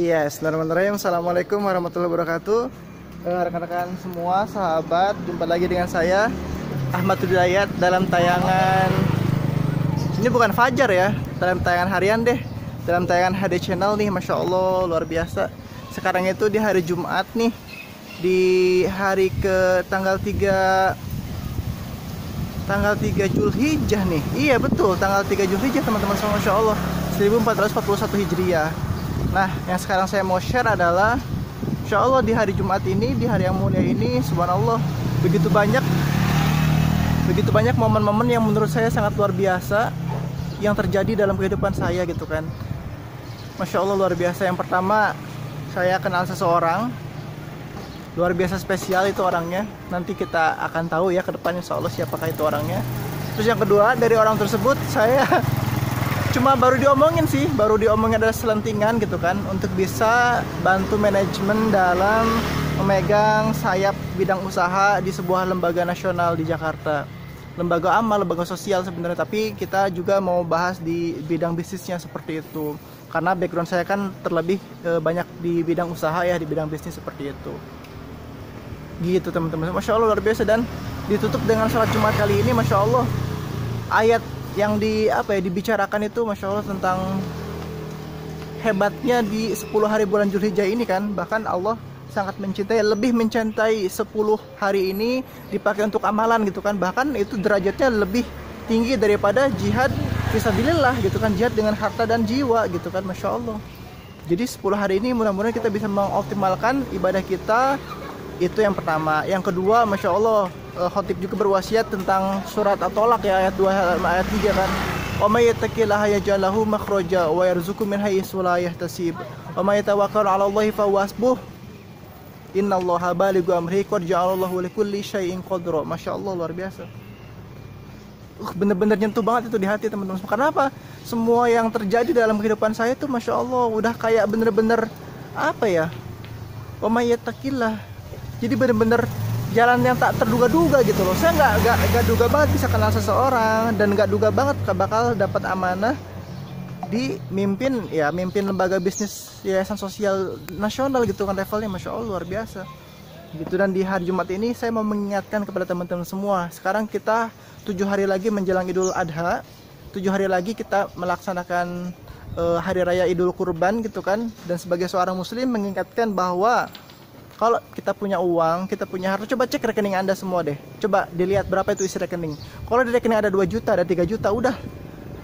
Yes, bismillahirrahmanirrahim. Assalamualaikum warahmatullahi wabarakatuh. Rekan-rekan semua, sahabat, jumpa lagi dengan saya Ahmad Hidayat dalam tayangan, ini bukan Fajar ya, dalam tayangan harian deh, dalam tayangan HD Channel nih. Masya Allah, luar biasa. Sekarang itu di hari Jumat nih, di hari ke tanggal 3 Zulhijjah nih. Iya betul, tanggal 3 Zulhijjah teman-teman semua. Masya Allah, 1441 Hijriah. Nah, yang sekarang saya mau share adalah Insya Allah di hari Jumat ini, di hari yang mulia ini, subhanallah, begitu banyak momen-momen yang menurut saya sangat luar biasa yang terjadi dalam kehidupan saya gitu kan. Masya Allah, luar biasa. Yang pertama, saya kenal seseorang luar biasa spesial, itu orangnya. Nanti kita akan tahu ya ke depan insya Allah siapakah itu orangnya. Terus yang kedua, dari orang tersebut saya cuma baru diomongin adalah selentingan gitu kan, untuk bisa bantu manajemen dalam memegang sayap bidang usaha di sebuah lembaga nasional di Jakarta. Lembaga amal, lembaga sosial sebenarnya, tapi kita juga mau bahas di bidang bisnisnya seperti itu. Karena background saya kan terlebih banyak di bidang usaha ya, di bidang bisnis seperti itu. Gitu teman-teman. Masya Allah, luar biasa. Dan ditutup dengan sholat Jumat kali ini, Masya Allah, ayat yang dibicarakan itu Masya Allah tentang hebatnya di 10 hari bulan Zulhijjah ini kan. Bahkan Allah sangat mencintai, lebih mencintai 10 hari ini dipakai untuk amalan gitu kan. Bahkan itu derajatnya lebih tinggi daripada jihad fisabilillah gitu kan, jihad dengan harta dan jiwa gitu kan. Masya Allah. Jadi 10 hari ini mudah-mudahan kita bisa mengoptimalkan ibadah kita. Itu yang pertama. Yang kedua, Masya Allah, khotib juga berwasiat tentang surat At-Tolaq ya, ayat 2 ayat 3 kan. Wa may yattaqillaha yaj'al lahu makhraja wa yarzuqhu min haitsu la yahtasib. Wa may yatawakkal 'ala Allahi fahuwa hasbuh. Innallaha balighu amrihi qad ja'alallahu likulli syai'in qadra. Masya Allah, luar biasa. Bener-bener nyentuh banget itu di hati teman-teman. Karena apa? Semua yang terjadi dalam kehidupan saya itu Masya Allah udah kayak bener-bener apa ya? Wa may yattaqillah. Jadi bener-bener jalan yang tak terduga-duga gitu loh. Saya nggak duga banget bisa kenal seseorang, dan nggak duga banget bakal dapat amanah di mimpin lembaga bisnis yayasan sosial nasional gitu kan, levelnya Masya Allah luar biasa gitu. Dan di hari Jumat ini saya mau mengingatkan kepada teman-teman semua, sekarang kita 7 hari lagi menjelang Idul Adha, 7 hari lagi kita melaksanakan hari raya Idul Kurban gitu kan. Dan sebagai seorang muslim mengingatkan bahwa kalau kita punya uang, kita punya harta, coba cek rekening Anda semua deh. Coba dilihat berapa itu isi rekening. Kalau di rekening ada 2 juta, ada 3 juta, udah.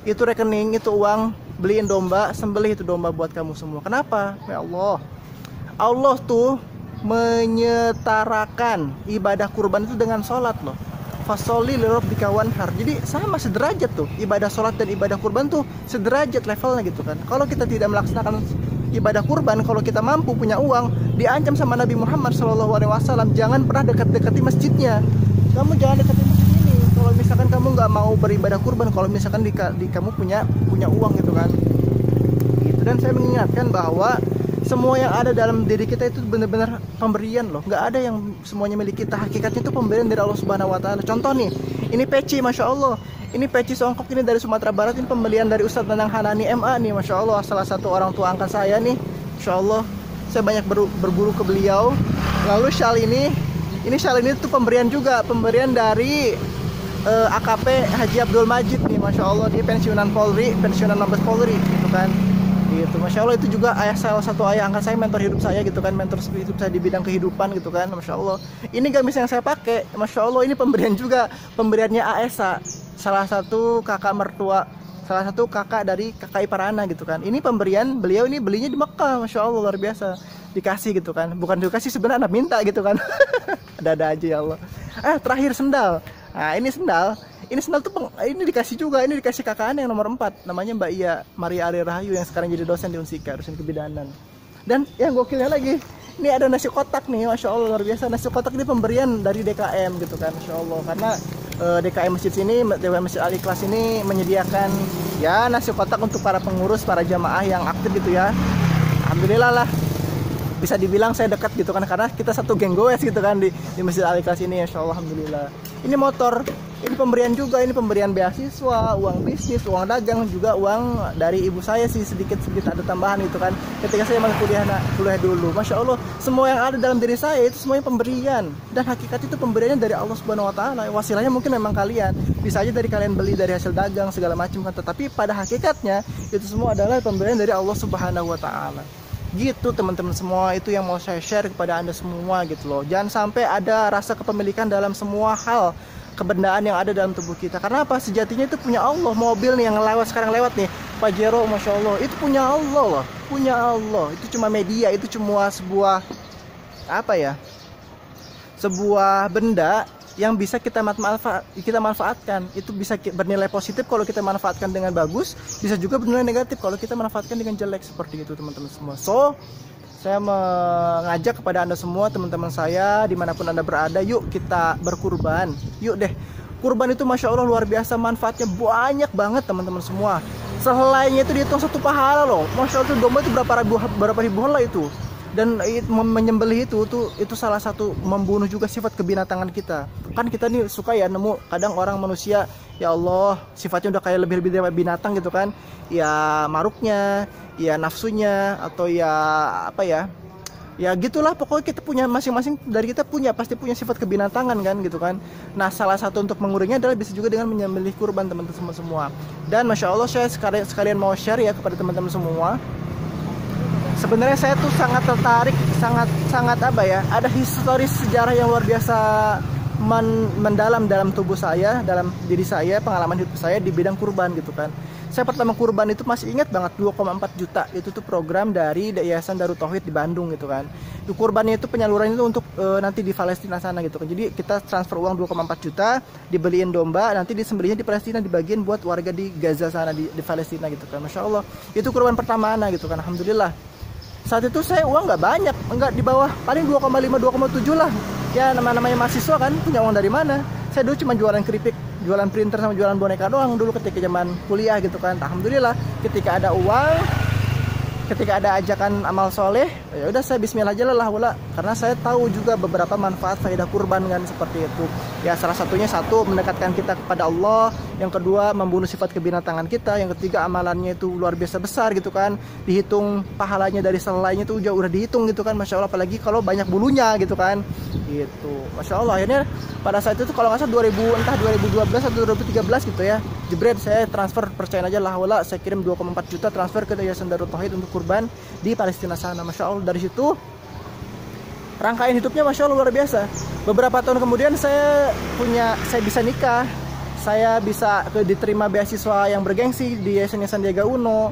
Itu rekening, itu uang, beliin domba, sembelih itu domba buat kamu semua. Kenapa? Ya Allah. Allah tuh menyetarakan ibadah kurban itu dengan sholat loh. Fasholli lirabbika wanhar. Jadi sama sederajat tuh. Ibadah sholat dan ibadah kurban tuh sederajat levelnya gitu kan. Kalau kita tidak melaksanakan ibadah kurban, kalau kita mampu punya uang, diancam sama Nabi Muhammad SAW, jangan pernah dekat-dekati masjidnya. Kamu jangan dekati masjid ini kalau misalkan kamu nggak mau beribadah kurban, kalau misalkan kamu punya uang gitu kan gitu. Dan saya mengingatkan bahwa semua yang ada dalam diri kita itu benar-benar pemberian loh. Nggak ada yang semuanya milik kita, hakikatnya itu pemberian dari Allah Subhanahu Wa Taala. Contoh nih, ini peci, Masya Allah. Ini peci songkok ini dari Sumatera Barat, ini pembelian dari Ustadz Nanang Hanani MA nih, Masya Allah, salah satu orang tua angkat saya nih. Masya Allah, saya banyak berguru ke beliau. Lalu shawl ini tuh pemberian juga, pemberian dari AKP Haji Abdul Majid nih, Masya Allah, dia pensiunan Mabes Polri gitu kan. Gitu, Masya Allah, itu juga salah satu ayah angkat saya, mentor hidup saya gitu kan, mentor hidup saya di bidang kehidupan gitu kan. Masya Allah, ini gamis yang saya pakai, Masya Allah, ini pemberian juga, pemberiannya ASA, salah satu kakak dari kakak ipar Ana gitu kan. Ini pemberian beliau, ini belinya di Mekah, Masya Allah, luar biasa, dikasih gitu kan, bukan dikasih sebenarnya, anak minta gitu kan. Ada aja ya Allah. Terakhir sendal. Nah ini sendal tuh ini dikasih juga, ini dikasih kakak Ana yang nomor 4, namanya Mbak Iya Maria Ari Rahayu, yang sekarang jadi dosen di Unsika, dosen kebidanan. Dan yang gokilnya lagi, ini ada nasi kotak nih, Masya Allah, luar biasa. Nasi kotak ini pemberian dari DKM gitu kan, Masya Allah. Karena DKM Masjid sini, DKM Masjid Al Ikhlas ini menyediakan ya nasi kotak untuk para pengurus, para jamaah yang aktif gitu ya. Alhamdulillah lah, bisa dibilang saya dekat gitu kan, karena kita satu geng goes gitu kan di Masjid Al Ikhlas ini, Masya Allah, alhamdulillah. Ini motor Ini pemberian juga, ini pemberian beasiswa, uang bisnis, uang dagang, juga uang dari ibu saya sih, sedikit-sedikit ada tambahan gitu kan. Ketika saya masih kuliah dulu, Masya Allah, semua yang ada dalam diri saya itu semuanya pemberian. Dan hakikat itu pemberiannya dari Allah Subhanahu Wa Taala. Wasilahnya mungkin memang kalian, bisa aja dari kalian beli dari hasil dagang segala macam kan. Tetapi pada hakikatnya itu semua adalah pemberian dari Allah Subhanahu Wa Taala. Gitu teman-teman semua, itu yang mau saya share kepada anda semua gitu loh. Jangan sampai ada rasa kepemilikan dalam semua hal kebendaan yang ada dalam tubuh kita. Karena apa? Sejatinya itu punya Allah. Mobil nih yang sekarang lewat nih, Pajero, Masya Allah, itu punya Allah loh. Punya Allah. Itu cuma media, itu cuma sebuah apa ya, sebuah benda yang bisa kita manfaatkan. Itu bisa bernilai positif kalau kita manfaatkan dengan bagus, bisa juga bernilai negatif kalau kita manfaatkan dengan jelek. Seperti itu teman-teman semua. So saya mengajak kepada anda semua, teman-teman saya, dimanapun anda berada, yuk kita berkurban. Yuk deh, kurban itu Masya Allah luar biasa, manfaatnya banyak banget teman-teman semua. Selainnya itu dihitung satu pahala loh. Masya Allah, domba itu berapa ribuan lah itu. Dan menyembelih itu salah satu membunuh juga sifat kebinatangan kita. Kan kita nih suka ya nemu kadang orang manusia, ya Allah, sifatnya udah kayak lebih dari binatang gitu kan. Ya maruknya, ya nafsunya, atau ya apa ya, ya gitulah, pokoknya kita punya masing-masing dari kita pasti punya sifat kebinatangan kan gitu kan. Nah salah satu untuk menguranginya adalah bisa juga dengan menyembelih kurban teman-teman semua. Dan Masya Allah, saya sekalian mau share ya kepada teman-teman semua. Sebenarnya saya tuh sangat tertarik, sangat apa ya, ada historis sejarah yang luar biasa mendalam dalam tubuh saya, dalam diri saya, pengalaman hidup saya di bidang kurban gitu kan. Saya pertama kurban itu masih ingat banget, 2,4 juta. Itu tuh program dari Yayasan Darut Tauhid di Bandung gitu kan. Di kurbannya itu penyalurannya itu untuk nanti di Palestina sana gitu kan. Jadi kita transfer uang 2,4 juta, dibeliin domba, nanti disembelihnya di Palestina, dibagiin buat warga di Gaza sana, di Palestina gitu kan. Masya Allah, itu kurban pertama anak gitu kan. Alhamdulillah. Saat itu saya uang nggak banyak, nggak di bawah, paling 2,5, 2,7 lah. Ya namanya mahasiswa kan, punya uang dari mana? Saya dulu cuma jualan keripik, jualan printer sama jualan boneka doang dulu ketika zaman kuliah gitu kan. Alhamdulillah, ketika ada uang, ketika ada ajakan amal soleh, ya udah saya bismillah aja lah wala. Karena saya tahu juga beberapa manfaat faedah kurban kan, seperti itu. Ya salah satunya, satu, mendekatkan kita kepada Allah. Yang kedua, membunuh sifat kebinatangan kita. Yang ketiga, amalannya itu luar biasa besar gitu kan. Dihitung pahalanya dari selainya itu udah dihitung gitu kan. Masya Allah, apalagi kalau banyak bulunya gitu kan. Gitu. Masya Allah, akhirnya pada saat itu kalau nggak salah 2012 atau 2013 gitu ya, jebret saya transfer, percaya aja lah wala, saya kirim 2,4 juta transfer ke Yayasan Darut Tauhid untuk kurban di Palestina sana. Masya Allah, dari situ rangkaian hidupnya Masya Allah luar biasa. Beberapa tahun kemudian saya bisa nikah, saya bisa diterima beasiswa yang bergengsi di Yayasan Sandiaga Uno.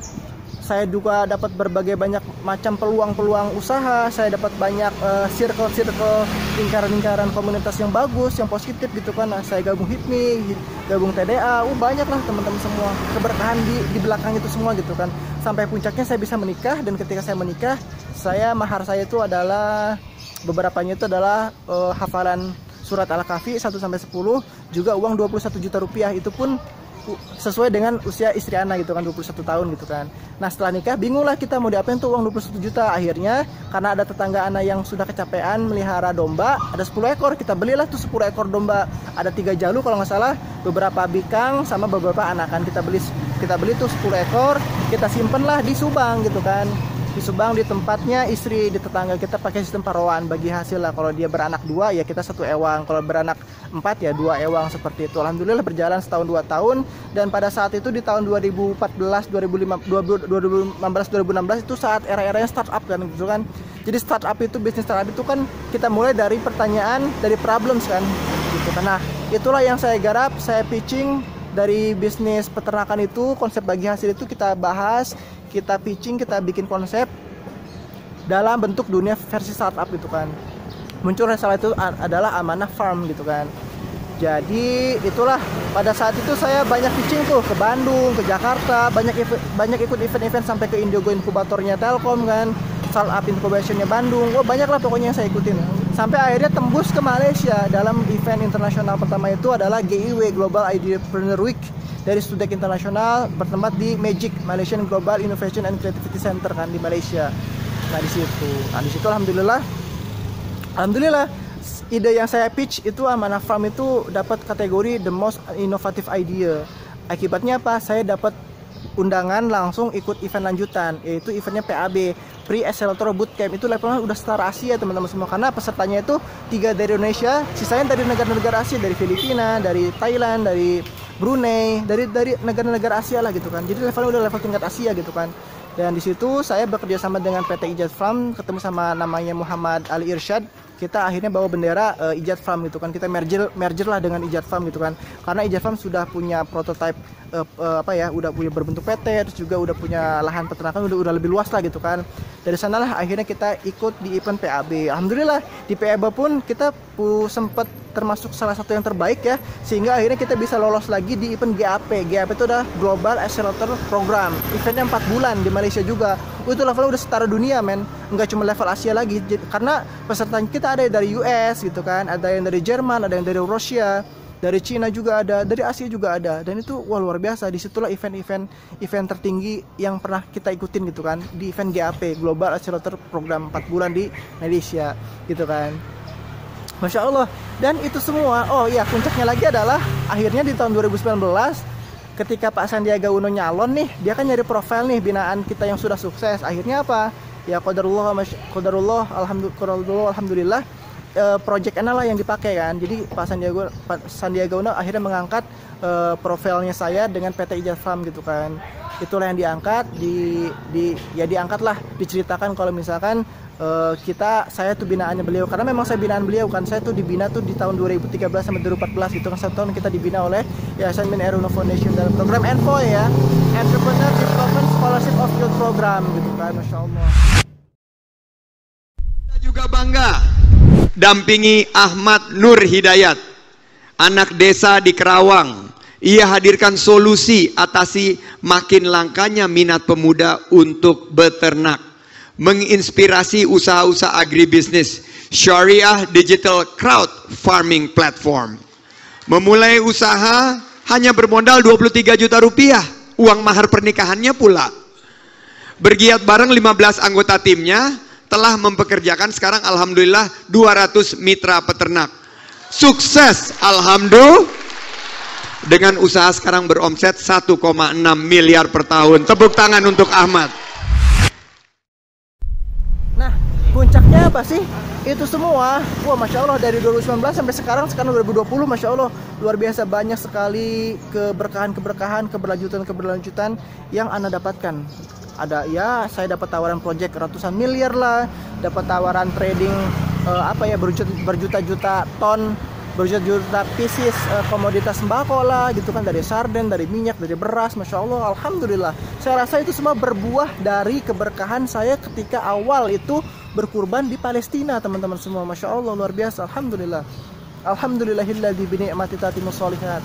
Saya juga dapat berbagai banyak macam peluang-peluang usaha. Saya dapat banyak circle-circle, lingkaran-lingkaran komunitas yang bagus, yang positif gitu kan. Nah, saya gabung HIPMI, gabung TDA, banyak lah teman-teman semua. Keberkahan di belakang itu semua gitu kan. Sampai puncaknya saya bisa menikah, dan ketika saya menikah, mahar saya itu adalah, beberapanya itu adalah hafalan surat Al-Kahfi 1-10, juga uang 21 juta rupiah. Itu pun sesuai dengan usia istri anak gitu kan, 21 tahun gitu kan. Nah setelah nikah bingunglah kita mau diapain tuh uang 21 juta. Akhirnya karena ada tetangga anak yang sudah kecapean melihara domba, ada 10 ekor, kita belilah tuh 10 ekor domba. Ada 3 jalu kalau nggak salah, beberapa bikang sama beberapa anakan. Kita beli tuh 10 ekor, kita simpenlah di Subang gitu kan. Di Subang, di tempatnya istri, di tetangga kita pakai sistem paroan, bagi hasil lah. Kalau dia beranak 2 ya kita 1 ewang, kalau beranak 4 ya 2 ewang, seperti itu. Alhamdulillah berjalan setahun 2 tahun. Dan pada saat itu di tahun 2014, 2015, 2016 itu saat era-eranya startup kan gitu kan. Jadi startup itu, bisnis startup itu kan kita mulai dari pertanyaan, dari problems kan gitu kan. Nah itulah yang saya garap, saya pitching dari bisnis peternakan itu. Konsep bagi hasil itu kita bahas, kita pitching, kita bikin konsep dalam bentuk dunia versi startup gitu kan. Muncul salah itu adalah Amanah Farm gitu kan. Jadi itulah, pada saat itu saya banyak pitching tuh ke Bandung, ke Jakarta, banyak ikut event-event sampai ke Indiogo Inkubatornya Telkom kan, Startup Incubationnya Bandung. Banyak lah pokoknya yang saya ikutin. Sampai akhirnya tembus ke Malaysia dalam event internasional pertama itu adalah GIW, Global Ideapreneur Week, dari Studek Internasional, bertempat di Magic, Malaysian Global Innovation and Creativity Center kan di Malaysia. Nah di situ alhamdulillah ide yang saya pitch itu Amanah Farm itu dapat kategori the most innovative idea. Akibatnya apa? Saya dapat undangan langsung ikut event lanjutan, yaitu eventnya PAB, Pre-Accelerator Bootcamp. Itu levelnya udah setara Asia teman-teman semua, karena pesertanya itu 3 dari Indonesia, sisanya dari negara-negara Asia, dari Filipina, dari Thailand, dari Brunei, dari negara-negara Asia lah gitu kan. Jadi levelnya udah level tingkat Asia gitu kan. Dan di situ saya bekerja sama dengan PT Ijaz Farm, ketemu sama namanya Muhammad Ali Irsyad. Kita akhirnya bawa bendera Ijaz Farm gitu kan. Kita merger lah dengan Ijaz Farm gitu kan. Karena Ijaz Farm sudah punya prototype udah punya berbentuk PT, terus juga udah punya lahan peternakan udah lebih luas lah gitu kan. Dari sanalah akhirnya kita ikut di event PAB. Alhamdulillah di PAB pun kita sempat termasuk salah satu yang terbaik ya, sehingga akhirnya kita bisa lolos lagi di event GAP. GAP itu adalah Global Accelerator Program, eventnya 4 bulan di Malaysia juga. Itu levelnya udah setara dunia men, nggak cuma level Asia lagi, karena peserta kita ada dari US gitu kan, ada yang dari Jerman, ada yang dari Rusia, dari Cina juga ada, dari Asia juga ada. Dan itu wah luar biasa. Disitulah event tertinggi yang pernah kita ikutin gitu kan, di event GAP, Global Accelerator Program 4 bulan di Malaysia gitu kan. Masya Allah. Dan itu semua, oh iya, puncaknya lagi adalah akhirnya di tahun 2019 ketika Pak Sandiaga Uno nyalon nih, dia kan nyari profil nih binaan kita yang sudah sukses. Akhirnya apa? Ya qadarullah alhamdulillah, Project N lah yang dipakai kan. Jadi Pak Sandiaga Uno akhirnya mengangkat profilnya saya dengan PT Ijaz Farm gitu kan. Itulah yang diangkat, diangkatlah, diceritakan kalau misalkan saya tuh binaannya beliau, karena memang saya binaan beliau kan. Saya tuh dibina tuh di tahun 2013 sampai 2014 gitu kan, 1 tahun kita dibina oleh Yayasan Min Eruna Foundation dalam program ENFOY ya, Entrepreneur Development Scholarship of Youth Program gitu kan. Masya Allah. Kita juga bangga dampingi Ahmad Nur Hidayat, anak desa di Kerawang. Ia hadirkan solusi atasi makin langkanya minat pemuda untuk beternak, menginspirasi usaha-usaha agribisnis, Syariah Digital Crowd Farming Platform. Memulai usaha hanya bermodal 23 juta rupiah, uang mahar pernikahannya pula. Bergiat bareng 15 anggota timnya, telah mempekerjakan sekarang alhamdulillah 200 mitra peternak. Sukses alhamdulillah. Dengan usaha sekarang beromset 1,6 miliar per tahun. Tepuk tangan untuk Ahmad. Nah, puncaknya apa sih? Itu semua, wah Masya Allah, dari 2019 sampai sekarang 2020, Masya Allah, luar biasa banyak sekali keberkahan, keberlanjutan yang Anda dapatkan. Ada ya, saya dapat tawaran proyek ratusan miliar lah, dapat tawaran trading berjuta-juta ton, berjuta-juta pieces komoditas sembako lah gitu kan, dari sarden, dari minyak, dari beras. Masya Allah, alhamdulillah. Saya rasa itu semua berbuah dari keberkahan saya ketika awal itu berkurban di Palestina, teman-teman semua. Masya Allah, luar biasa. Alhamdulillah. Alhamdulillahilladzi bi ni'mati tatimmus sholihat.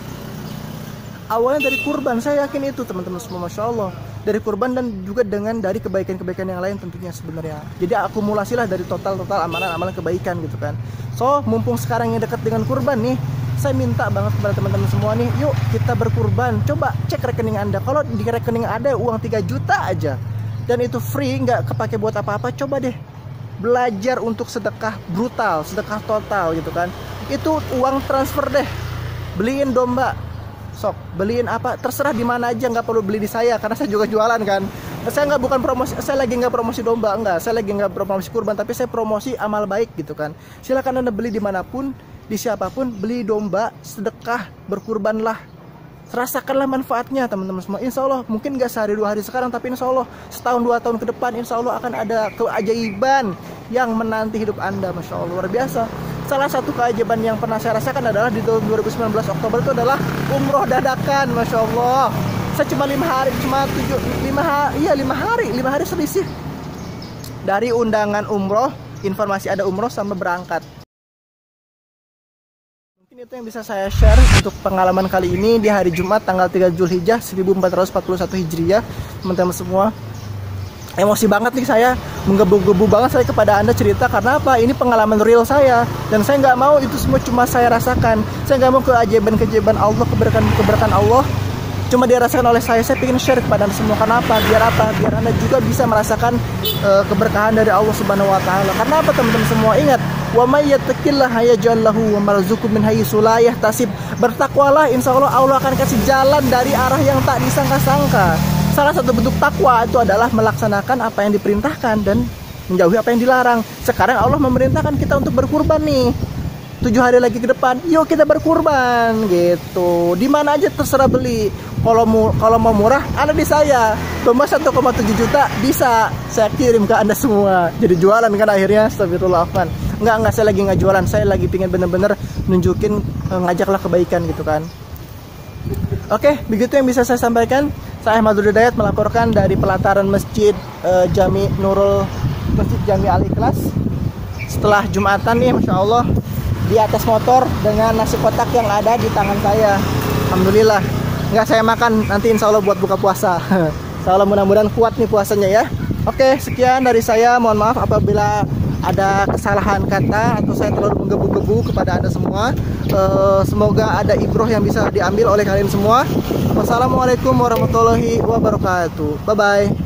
Awalnya dari kurban, saya yakin itu teman-teman semua. Masya Allah, dari kurban dan juga dari kebaikan-kebaikan yang lain tentunya sebenarnya. Jadi akumulasilah dari total amalan-amalan kebaikan gitu kan. So, mumpung sekarang yang dekat dengan kurban nih, saya minta banget kepada teman-teman semua nih, yuk kita berkurban. Coba cek rekening Anda. Kalau di rekening ada uang 3 juta aja, dan itu free, nggak kepake buat apa-apa, coba deh belajar untuk sedekah brutal, sedekah total gitu kan. Itu uang transfer deh, beliin domba, sok beliin apa, terserah di mana aja, nggak perlu beli di saya karena saya juga jualan kan. Saya bukan promosi, saya lagi nggak promosi domba, enggak, saya lagi nggak promosi kurban, tapi saya promosi amal baik gitu kan. Silakan Anda beli dimanapun, di siapapun, beli domba, sedekah, berkurbanlah, rasakanlah manfaatnya teman-teman semua. Insya Allah mungkin nggak sehari 2 hari sekarang, tapi Insya Allah setahun 2 tahun ke depan, Insya Allah akan ada keajaiban yang menanti hidup Anda. Masya Allah, luar biasa. Salah satu keajaiban yang pernah saya rasakan adalah di tahun 2019 Oktober itu adalah umroh dadakan. Masya Allah, saya cuma 5 hari selisih dari undangan umroh, informasi ada umroh sama berangkat. Mungkin itu yang bisa saya share untuk pengalaman kali ini di hari Jumat tanggal 3 Zulhijjah 1441 Hijriah. Teman-teman semua, emosi banget nih saya, menggebu-gebu banget saya kepada Anda cerita, karena apa? Ini pengalaman real saya, dan saya nggak mau itu semua cuma saya rasakan. Saya nggak mau keajaiban Allah, keberkahan Allah cuma dirasakan oleh saya ingin share kepada Anda semua. Kenapa? Biar apa? Biar Anda juga bisa merasakan keberkahan dari Allah Subhanahu wa Ta'ala. Karena apa teman-teman semua? Ingat, Wa may yattaqillaha yaj'al lahu wa marzuqhu min haitsu la yahtasib. Bertakwalah, insya Allah Allah akan kasih jalan dari arah yang tak disangka-sangka. Salah satu bentuk takwa itu adalah melaksanakan apa yang diperintahkan dan menjauhi apa yang dilarang. Sekarang Allah memerintahkan kita untuk berkurban nih. 7 hari lagi ke depan, yuk kita berkurban gitu. Di mana aja terserah beli. Kalau mau murah, ada di saya. Domba 1,7 juta bisa saya kirim ke Anda semua. Jadi jualan kan akhirnya, astagfirullahaladzim. Enggak, saya lagi nggak jualan. Saya lagi pingin bener-bener nunjukin, ngajaklah kebaikan gitu kan. Oke, begitu yang bisa saya sampaikan. Saya Ahmad Nur Hidayat melaporkan dari pelataran Masjid Jami Nurul, Masjid Jami Al-Ikhlas. Setelah Jumatan nih, Masya Allah, di atas motor dengan nasi kotak yang ada di tangan saya. Alhamdulillah. Nggak saya makan, nanti insya Allah buat buka puasa. Insya Allah mudah-mudahan kuat nih puasanya ya. Oke, sekian dari saya. Mohon maaf apabila ada kesalahan kata atau saya terlalu menggebu-gebu kepada Anda semua. Semoga ada ibroh yang bisa diambil oleh kalian semua. Wassalamualaikum warahmatullahi wabarakatuh. Bye-bye.